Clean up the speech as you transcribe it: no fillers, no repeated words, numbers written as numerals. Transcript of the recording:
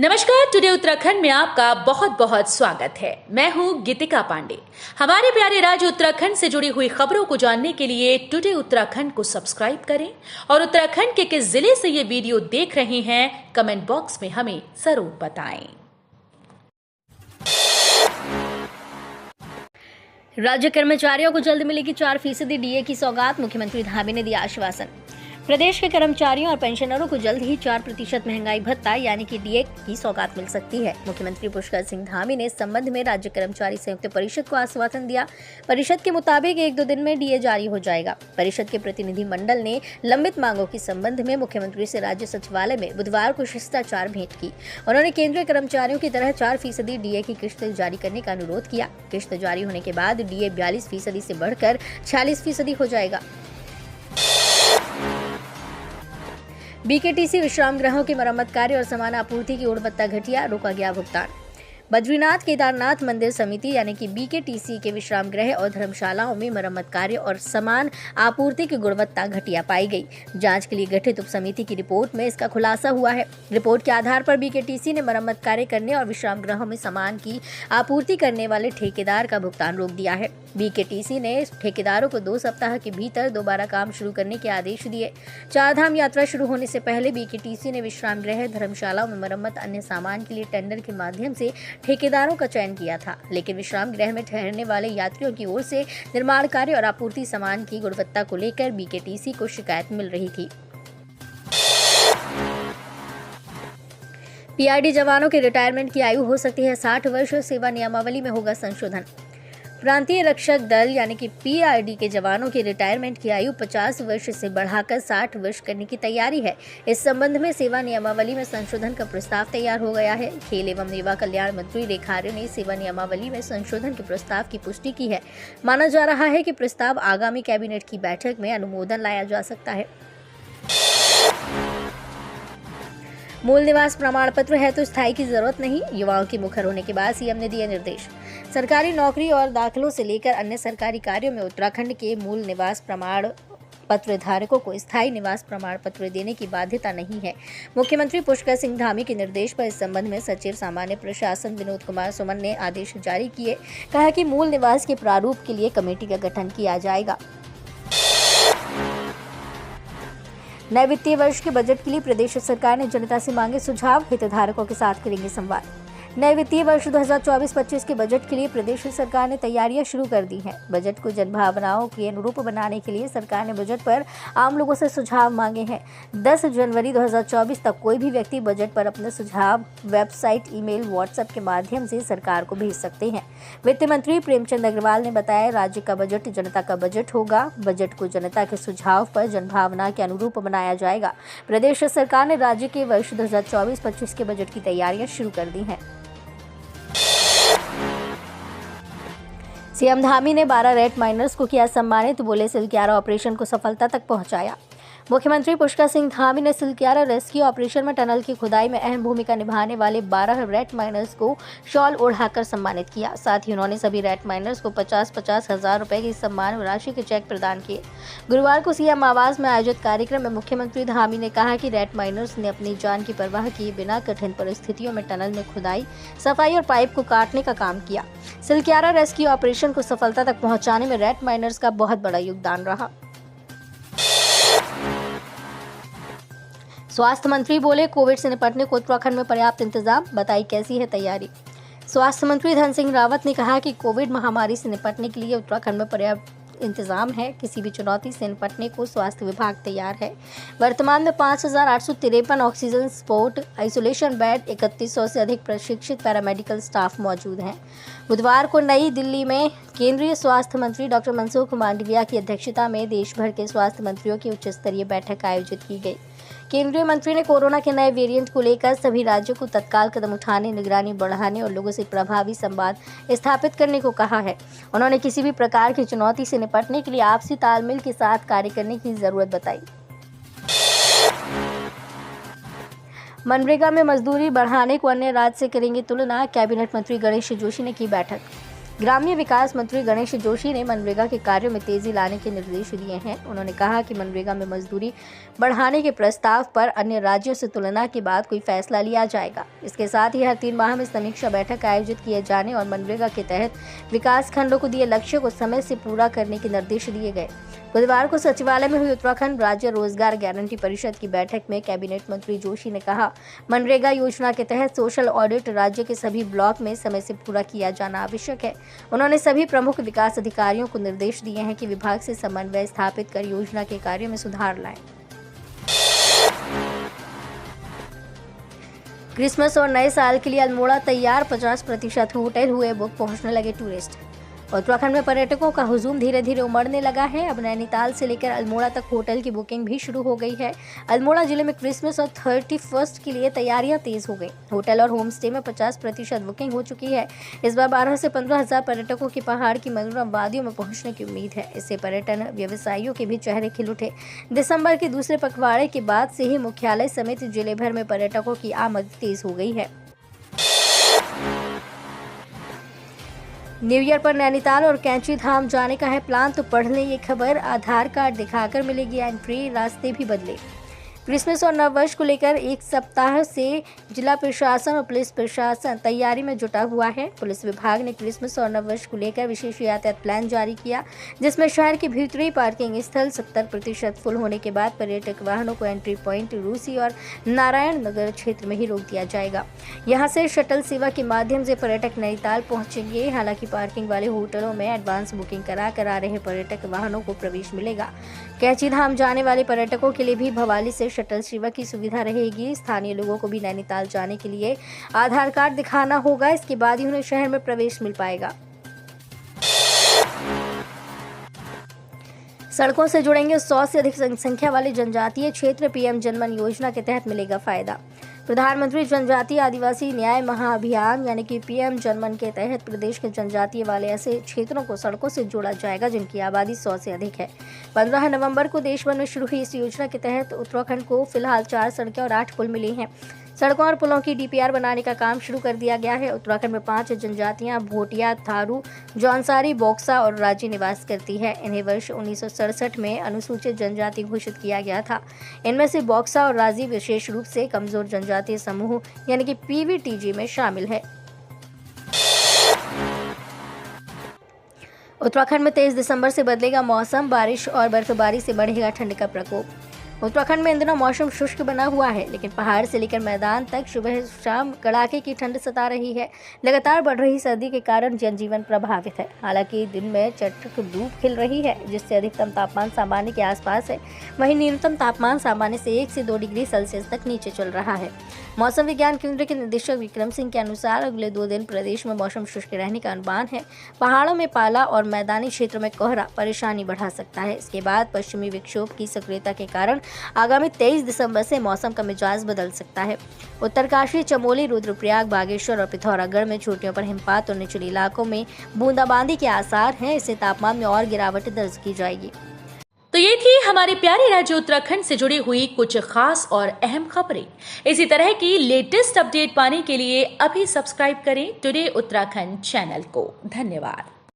नमस्कार। टुडे उत्तराखंड में आपका बहुत बहुत स्वागत है। मैं हूं गीतिका पांडे। हमारे प्यारे राज्य उत्तराखंड से जुड़ी हुई खबरों को जानने के लिए टुडे उत्तराखंड को सब्सक्राइब करें और उत्तराखंड के किस जिले से ये वीडियो देख रहे हैं कमेंट बॉक्स में हमें जरूर बताएं। राज्य कर्मचारियों को जल्द मिलेगी 4% डीए की सौगात, मुख्यमंत्री धामी ने दिया आश्वासन। प्रदेश के कर्मचारियों और पेंशनरों को जल्द ही 4% महंगाई भत्ता यानी कि डीए की सौगात मिल सकती है। मुख्यमंत्री पुष्कर सिंह धामी ने इस संबंध में राज्य कर्मचारी संयुक्त परिषद को आश्वासन दिया। परिषद के मुताबिक 1-2 दिन में डीए जारी हो जाएगा। परिषद के प्रतिनिधि मंडल ने लंबित मांगों के संबंध में मुख्यमंत्री से राज्य सचिवालय में बुधवार को शिष्टाचार भेंट की। उन्होंने केंद्रीय कर्मचारियों की तरह 4% डीए की किश्त जारी करने का अनुरोध किया। किश्त जारी होने के बाद डीए 42% से बढ़कर 46% हो जाएगा। बीकेटीसी विश्राम गृहों की मरम्मत कार्य और सामान आपूर्ति की गुणवत्ता घटिया, रोका गया भुगतान। बद्रीनाथ केदारनाथ मंदिर समिति यानी कि बीकेटीसी के विश्राम गृह और धर्मशालाओं में मरम्मत कार्य और सामान आपूर्ति की गुणवत्ता घटिया पाई गई। जांच के लिए गठित उप समिति की रिपोर्ट में इसका खुलासा हुआ है। रिपोर्ट के आधार पर बीकेटीसी ने मरम्मत कार्य करने और विश्राम गृहों में सामान की आपूर्ति करने वाले ठेकेदार का भुगतान रोक दिया है। बीकेटीसी ने ठेकेदारों को 2 सप्ताह के भीतर दोबारा काम शुरू करने के आदेश दिए। 4 धाम यात्रा शुरू होने से पहले बीकेटीसी ने विश्राम गृह, धर्मशालाओं में मरम्मत अन्य सामान के लिए टेंडर के माध्यम से ठेकेदारों का चयन किया था, लेकिन विश्राम गृह में ठहरने वाले यात्रियों की ओर से निर्माण कार्य और आपूर्ति सामान की गुणवत्ता को लेकर बीकेटीसी को शिकायत मिल रही थी। पीआरडी जवानों के रिटायरमेंट की आयु हो सकती है 60 वर्ष। सेवा नियमावली में होगा संशोधन। प्रांतीय रक्षक दल यानी कि पीआरडी के जवानों की रिटायरमेंट की आयु 50 वर्ष से बढ़ाकर 60 वर्ष करने की तैयारी है। इस संबंध में सेवा नियमावली में संशोधन का प्रस्ताव तैयार हो गया है। खेल एवं युवा कल्याण मंत्री रेखा आर्य ने सेवा नियमावली में संशोधन के प्रस्ताव की पुष्टि की है। माना जा रहा है कि प्रस्ताव आगामी कैबिनेट की बैठक में अनुमोदन लाया जा सकता है। मूल निवास प्रमाण पत्र है तो स्थायी की जरूरत नहीं, युवाओं की मुखर होने के बाद सीएम ने दिए निर्देश। सरकारी नौकरी और दाखिलों से लेकर अन्य सरकारी कार्यों में उत्तराखंड के मूल निवास प्रमाण पत्र धारकों को स्थायी निवास प्रमाण पत्र देने की बाध्यता नहीं है। मुख्यमंत्री पुष्कर सिंह धामी के निर्देश पर इस संबंध में सचिव सामान्य प्रशासन विनोद कुमार सुमन ने आदेश जारी किए। कहा कि मूल निवास के प्रारूप के लिए कमेटी का गठन किया जाएगा। नए वित्तीय वर्ष के बजट के लिए प्रदेश सरकार ने जनता से मांगे सुझाव, हितधारकों के साथ करेंगे संवाद। नए वित्तीय वर्ष 2024-25 के बजट के लिए प्रदेश सरकार ने तैयारियां शुरू कर दी हैं। बजट को जनभावनाओं के अनुरूप बनाने के लिए सरकार ने बजट पर आम लोगों से सुझाव मांगे हैं। 10 जनवरी 2024 तक कोई भी व्यक्ति बजट पर अपने सुझाव वेबसाइट, ईमेल, व्हाट्सएप के माध्यम से सरकार को भेज सकते हैं। वित्त मंत्री प्रेमचंद अग्रवाल ने बताया, राज्य का बजट जनता का बजट होगा। बजट को जनता के सुझाव पर जनभावना के अनुरूप बनाया जाएगा। प्रदेश सरकार ने राज्य के वर्ष 2024-25 के बजट की तैयारियां शुरू कर दी हैं। सीएम धामी ने 12 रेड माइनर्स को किया सम्मानित, बोले सिलक्यारा ऑपरेशन को सफलता तक पहुंचाया। मुख्यमंत्री पुष्कर सिंह धामी ने सिलक्यारा रेस्क्यू ऑपरेशन में टनल की खुदाई में अहम भूमिका निभाने वाले 12 रेड माइनर्स को शॉल ओढ़ाकर सम्मानित किया। साथ ही उन्होंने सभी रेड माइनर्स को 50-50 हजार रुपए की सम्मान राशि के चेक प्रदान किए। गुरुवार को सीएम आवास में आयोजित कार्यक्रम में मुख्यमंत्री धामी ने कहा कि रेड माइनर्स ने अपनी जान की परवाह किए बिना कठिन परिस्थितियों में टनल में खुदाई, सफाई और पाइप को काटने का काम किया। सिलक्यारा रेस्क्यू ऑपरेशन को सफलता तक पहुंचाने में रेड माइनर्स का बहुत बड़ा योगदान रहा। स्वास्थ्य मंत्री बोले, कोविड से निपटने को उत्तराखंड में पर्याप्त इंतजाम, बताई कैसी है तैयारी। स्वास्थ्य मंत्री धन सिंह रावत ने कहा कि कोविड महामारी से निपटने के लिए उत्तराखंड में पर्याप्त इंतजाम है। किसी भी चुनौती से निपटने को स्वास्थ्य विभाग तैयार है। वर्तमान में 5,853 ऑक्सीजन सपोर्ट आइसोलेशन बेड, 3100 से अधिक प्रशिक्षित पैरामेडिकल स्टाफ मौजूद हैं। बुधवार को नई दिल्ली में केंद्रीय स्वास्थ्य मंत्री डॉक्टर मनसुख मांडविया की अध्यक्षता में देश भर के स्वास्थ्य मंत्रियों की उच्च स्तरीय बैठक आयोजित की गई। केंद्रीय मंत्री ने कोरोना के नए वेरिएंट को लेकर सभी राज्यों को तत्काल कदम उठाने, निगरानी बढ़ाने और लोगों से प्रभावी संवाद स्थापित करने को कहा है। उन्होंने किसी भी प्रकार की चुनौती से निपटने के लिए आपसी तालमेल के साथ कार्य करने की जरूरत बताई। मनरेगा में मजदूरी बढ़ाने को अन्य राज्य से करेंगे तुलना, कैबिनेट मंत्री गणेश जोशी ने की बैठक। ग्रामीण विकास मंत्री गणेश जोशी ने मनरेगा के कार्यों में तेजी लाने के निर्देश दिए हैं। उन्होंने कहा कि मनरेगा में मजदूरी बढ़ाने के प्रस्ताव पर अन्य राज्यों से तुलना के बाद कोई फैसला लिया जाएगा। इसके साथ ही हर 3 माह में समीक्षा बैठक आयोजित किए जाने और मनरेगा के तहत विकास खंडों को दिए लक्ष्य को समय से पूरा करने के निर्देश दिए गए। बुधवार को सचिवालय में हुई उत्तराखंड राज्य रोजगार गारंटी परिषद की बैठक में कैबिनेट मंत्री जोशी ने कहा, मनरेगा योजना के तहत सोशल ऑडिट राज्य के सभी ब्लॉक में समय से पूरा किया जाना आवश्यक है। उन्होंने सभी प्रमुख विकास अधिकारियों को निर्देश दिए हैं कि विभाग से समन्वय स्थापित कर योजना के कार्यों में सुधार लाएं। क्रिसमस और नए साल के लिए अल्मोड़ा तैयार, 50% होटल हुए बुक, पहुंचने लगे टूरिस्ट। उत्तराखंड में पर्यटकों का हुजूम धीरे धीरे उमड़ने लगा है। अब नैनीताल से लेकर अल्मोड़ा तक होटल की बुकिंग भी शुरू हो गई है। अल्मोड़ा जिले में क्रिसमस और 31 के लिए तैयारियां तेज हो गई। होटल और होम स्टे में 50% बुकिंग हो चुकी है। इस बार 12 से 15 हजार पर्यटकों की पहाड़ की मनोरम वादियों में पहुंचने की उम्मीद है। इससे पर्यटन व्यवसायियों के भी चेहरे खिल उठे। दिसंबर के दूसरे पखवाड़े के बाद से ही मुख्यालय समेत जिले भर में पर्यटकों की आमद तेज हो गई है। न्यू ईयर पर नैनीताल और कैंची धाम जाने का है प्लान, तो पढ़ लें ये खबर। आधार कार्ड दिखाकर मिलेगी एंट्री, रास्ते भी बदले। क्रिसमस और नववर्ष को लेकर एक सप्ताह से जिला प्रशासन और पुलिस प्रशासन तैयारी में जुटा हुआ है। पुलिस विभाग ने क्रिसमस और नववर्ष को लेकर विशेष यातायात प्लान जारी किया, जिसमें शहर के भीतरी पार्किंग स्थल 70% फुल होने के बाद पर्यटक वाहनों को एंट्री पॉइंट रूसी और नारायण नगर क्षेत्र में ही रोक दिया जाएगा। यहां से शटल सेवा के माध्यम से पर्यटक नैनीताल पहुंचेंगे। हालांकि पार्किंग वाले होटलों में एडवांस बुकिंग करा आ रहे पर्यटक वाहनों को प्रवेश मिलेगा। कैंची धाम जाने वाले पर्यटकों के लिए भी भवाली से शटल सेवा की सुविधा रहेगी। स्थानीय लोगों को भी नैनीताल जाने के लिए आधार कार्ड दिखाना होगा। इसके बाद ही उन्हें शहर में प्रवेश मिल पाएगा। सड़कों से जुड़ेंगे 100 से अधिक संख्या वाले जनजातीय क्षेत्र। पीएम जनमन योजना के तहत मिलेगा फायदा। प्रधानमंत्री जनजातीय आदिवासी न्याय महाअभियान यानी कि पीएम जनमन के तहत प्रदेश के जनजातीय वाले ऐसे क्षेत्रों को सड़कों से जोड़ा जाएगा जिनकी आबादी 100 से अधिक है। 15 नवंबर को देश भर में शुरू हुई इस योजना के तहत उत्तराखंड को फिलहाल 4 सड़कें और 8 पुल मिले हैं। सड़कों और पुलों की डीपीआर बनाने का काम शुरू कर दिया गया है। उत्तराखंड में 5 जनजातियां भोटिया, थारू, जौनसारी, बोक्सा और राजी निवास करती है। इन्हें वर्ष 1967 में अनुसूचित जनजाति घोषित किया गया था। इनमें से बोक्सा और राजी विशेष रूप से कमजोर जनजातीय समूह यानी कि पीवीटीजी में शामिल है। उत्तराखंड में 23 दिसंबर से बदलेगा मौसम, बारिश और बर्फबारी से बढ़ेगा ठंड का प्रकोप। उत्तराखंड में इन दिनों मौसम शुष्क बना हुआ है, लेकिन पहाड़ से लेकर मैदान तक सुबह शाम कड़ाके की ठंड सता रही है। लगातार बढ़ रही सर्दी के कारण जनजीवन प्रभावित है। हालांकि दिन में चटक धूप खिल रही है, जिससे अधिकतम तापमान सामान्य के आसपास है। वहीं न्यूनतम तापमान सामान्य से 1 से 2 डिग्री सेल्सियस तक नीचे चल रहा है। मौसम विज्ञान केंद्र के निदेशक विक्रम सिंह के अनुसार अगले 2 दिन प्रदेश में मौसम शुष्क रहने का अनुमान है। पहाड़ों में पाला और मैदानी क्षेत्रों में कोहरा परेशानी बढ़ा सकता है। इसके बाद पश्चिमी विक्षोभ की सक्रियता के कारण आगामी 23 दिसंबर से मौसम का मिजाज बदल सकता है। उत्तरकाशी, चमोली, रुद्रप्रयाग, बागेश्वर और पिथौरागढ़ में चोटियों पर हिमपात और निचले इलाकों में बूंदाबांदी के आसार हैं। इससे तापमान में और गिरावट दर्ज की जाएगी। तो ये थी हमारे प्यारे राज्य उत्तराखंड से जुड़ी हुई कुछ खास और अहम खबरें। इसी तरह की लेटेस्ट अपडेट पाने के लिए अभी सब्सक्राइब करें टुडे उत्तराखंड चैनल को। धन्यवाद।